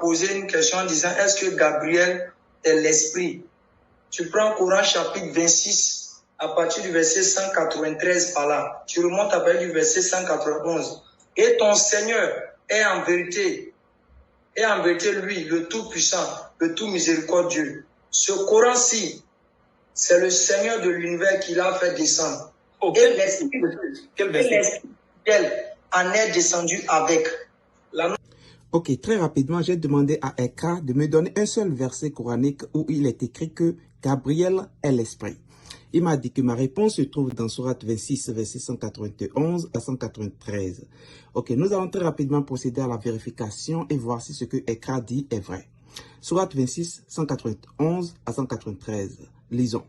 posé une question en disant, est-ce que Gabriel est l'esprit? Tu prends Coran chapitre 26, à partir du verset 193 par là. Tu remontes à partir du verset 191. Et ton Seigneur est en vérité lui, le Tout-Puissant, le Tout-Miséricordieux. Ce Coran-ci, c'est le Seigneur de l'univers qui l'a fait descendre. Oh, et l'esprit en est descendu avec. Ok, très rapidement, j'ai demandé à Eka de me donner un seul verset coranique où il est écrit que Gabriel est l'esprit. Il m'a dit que ma réponse se trouve dans Sourate 26, verset 191 à 193. Ok, nous allons très rapidement procéder à la vérification et voir si ce que Eka dit est vrai. Sourate 26, 191 à 193. Lisons.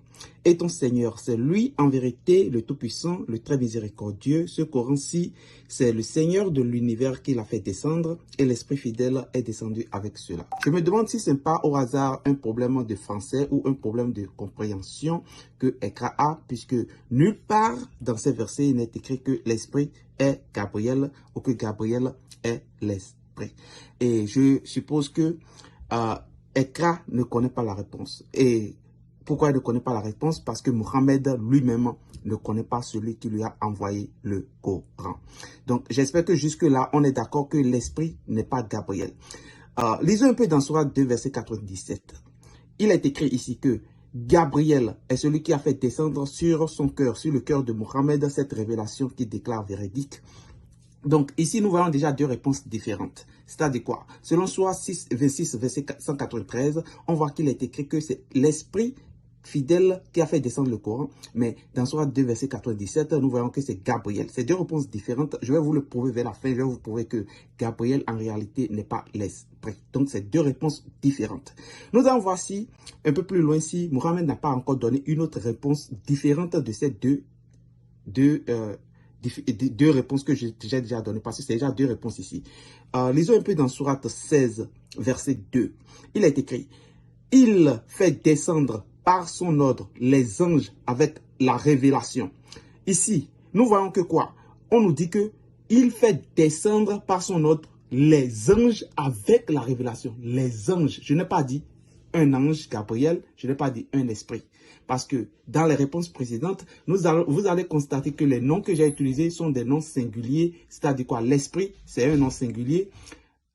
Et ton Seigneur, c'est lui en vérité le Tout-Puissant, le très miséricordieux. Ce Coran-ci, c'est le Seigneur de l'univers qui l'a fait descendre et l'Esprit fidèle est descendu avec cela. Je me demande si ce n'est pas au hasard un problème de français ou un problème de compréhension que Ekra a, puisque nulle part dans ces versets il n'est écrit que l'Esprit est Gabriel ou que Gabriel est l'Esprit. Et je suppose que Ekra ne connaît pas la réponse. Et pourquoi il ne connaît pas la réponse? Parce que Mohammed lui-même ne connaît pas celui qui lui a envoyé le Coran. Donc, j'espère que jusque-là, on est d'accord que l'esprit n'est pas Gabriel. Lisons un peu dans Sourate 2, verset 97. Il est écrit ici que Gabriel est celui qui a fait descendre sur son cœur, sur le cœur de Mohammed, cette révélation qui déclare véridique. Donc, ici, nous voyons déjà deux réponses différentes. C'est-à-dire quoi? Selon Sourate 26, verset 193, on voit qu'il est écrit que c'est l'esprit fidèle qui a fait descendre le Coran. Mais dans Sourate 2, verset 97, nous voyons que c'est Gabriel. C'est deux réponses différentes. Je vais vous le prouver vers la fin. Je vais vous prouver que Gabriel, en réalité, n'est pas l'esprit. Donc, c'est deux réponses différentes. Nous allons voir si, un peu plus loin, si Mohammed n'a pas encore donné une autre réponse différente de ces deux réponses que j'ai déjà données, parce que c'est déjà deux réponses ici. Lisons un peu dans Sourate 16, verset 2. Il est écrit, « Il fait descendre par son ordre les anges avec la révélation. » Ici, nous voyons que quoi? On nous dit que il fait descendre par son ordre les anges avec la révélation. Les anges, je n'ai pas dit un ange, Gabriel, je n'ai pas dit un esprit. Parce que dans les réponses précédentes, vous allez constater que les noms que j'ai utilisés sont des noms singuliers. C'est-à-dire quoi? L'esprit, c'est un nom singulier.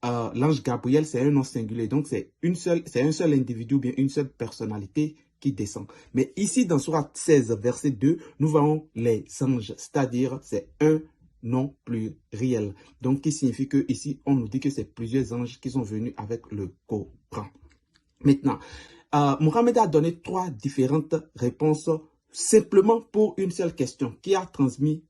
L'ange Gabriel, c'est un nom singulier. Donc, c'est un seul individu, bien une seule personnalité qui descend. Mais ici, dans Sourate 16, verset 2, nous voyons les anges. C'est-à-dire, c'est un nom pluriel. Donc, qui signifie que ici, on nous dit que c'est plusieurs anges qui sont venus avec le Coran. Maintenant, Mohammed a donné trois différentes réponses simplement pour une seule question. Qui t'a transmis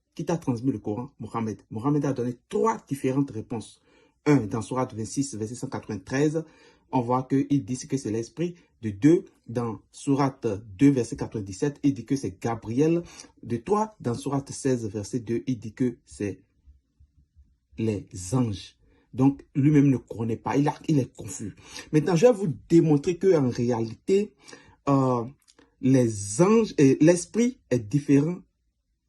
le Coran? Mohammed. Mohammed a donné trois différentes réponses. Un, dans Sourate 26, verset 193, on voit qu'il dit que c'est l'esprit. De deux, dans Sourate 2, verset 97, il dit que c'est Gabriel. De trois, dans Sourate 16, verset 2, il dit que c'est les anges. Donc, lui-même ne connaît pas. Il est confus. Maintenant, je vais vous démontrer qu'en réalité, les anges et l'esprit est différent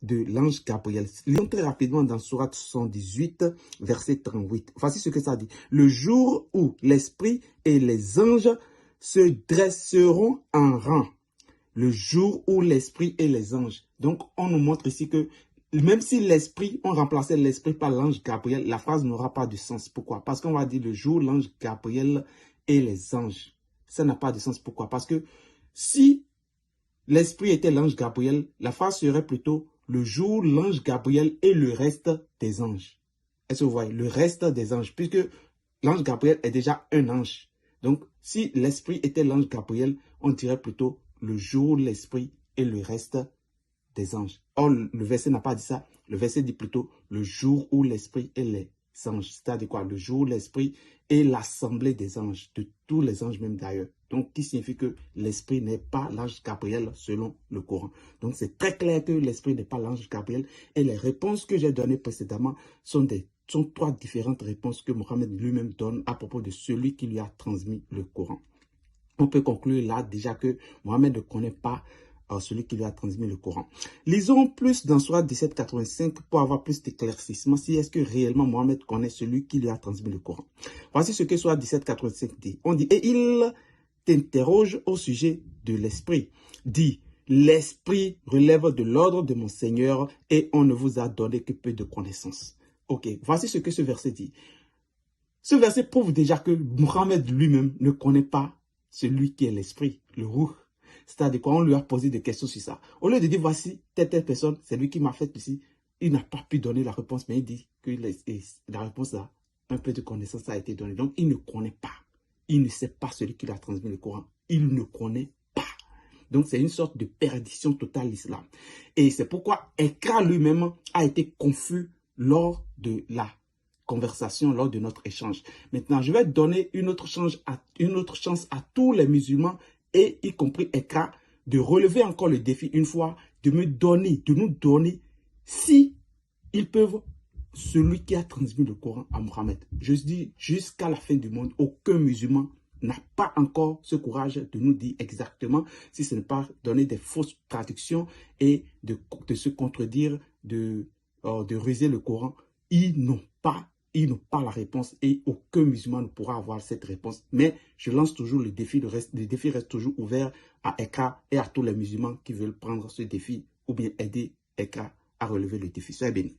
de l'ange Gabriel. Lisons très rapidement dans Sourate 78, verset 38. Voici ce que ça dit. Le jour où l'esprit et les anges se dresseront en rang. Le jour où l'esprit et les anges. Donc, on nous montre ici que même si l'esprit, on remplaçait l'esprit par l'ange Gabriel, la phrase n'aura pas de sens. Pourquoi? Parce qu'on va dire le jour, l'ange Gabriel et les anges. Ça n'a pas de sens. Pourquoi? Parce que si l'esprit était l'ange Gabriel, la phrase serait plutôt le jour, l'ange Gabriel et le reste des anges. Est-ce que vous voyez? Le reste des anges, puisque l'ange Gabriel est déjà un ange. Donc, si l'esprit était l'ange Gabriel, on dirait plutôt le jour, l'esprit et le reste des anges. Or, le verset n'a pas dit ça. Le verset dit plutôt le jour où l'esprit et les anges. C'est-à-dire quoi? Le jour, l'esprit et l'assemblée des anges, de tous les anges même d'ailleurs. Donc, qui signifie que l'esprit n'est pas l'ange Gabriel selon le Coran. Donc, c'est très clair que l'esprit n'est pas l'ange Gabriel. Et les réponses que j'ai données précédemment sont trois différentes réponses que Mohammed lui-même donne à propos de celui qui lui a transmis le Coran. On peut conclure là déjà que Mohammed ne connaît pas celui qui lui a transmis le Coran. Lisons plus dans Sourate 17:85 pour avoir plus d'éclaircissement si est-ce que réellement Mohammed connaît celui qui lui a transmis le Coran. Voici ce que Sourate 17:85 dit. On dit, et il t'interroge au sujet de l'esprit. Dit, l'esprit relève de l'ordre de mon Seigneur et on ne vous a donné que peu de connaissances. Ok, voici ce que ce verset dit. Ce verset prouve déjà que Mohammed lui-même ne connaît pas celui qui est l'esprit, le Ruh. C'est-à-dire qu'on lui a posé des questions sur ça. Au lieu de dire, voici, telle personne, c'est lui qui m'a fait ici, il n'a pas pu donner la réponse, mais il dit que la réponse là, un peu de connaissance a été donnée. Donc, il ne connaît pas. Il ne sait pas celui qui lui a transmis le Coran. Il ne connaît pas. Donc, c'est une sorte de perdition totale l'islam. Et c'est pourquoi Ekra lui-même a été confus lors de la conversation, lors de notre échange. Maintenant, je vais donner une autre chance à tous les musulmans, et y compris Ekra, de relever encore le défi une fois, de nous donner, si ils peuvent, celui qui a transmis le Coran à Mohammed. Je dis, jusqu'à la fin du monde, aucun musulman n'a pas encore ce courage de nous dire exactement, si ce n'est pas donner des fausses traductions et de se contredire, de ruser le Coran. Ils n'ont pas la réponse et aucun musulman ne pourra avoir cette réponse. Mais je lance toujours le défi, le défi reste toujours ouvert à Ekra et à tous les musulmans qui veulent prendre ce défi ou bien aider Ekra à relever le défi. Soyez bénis.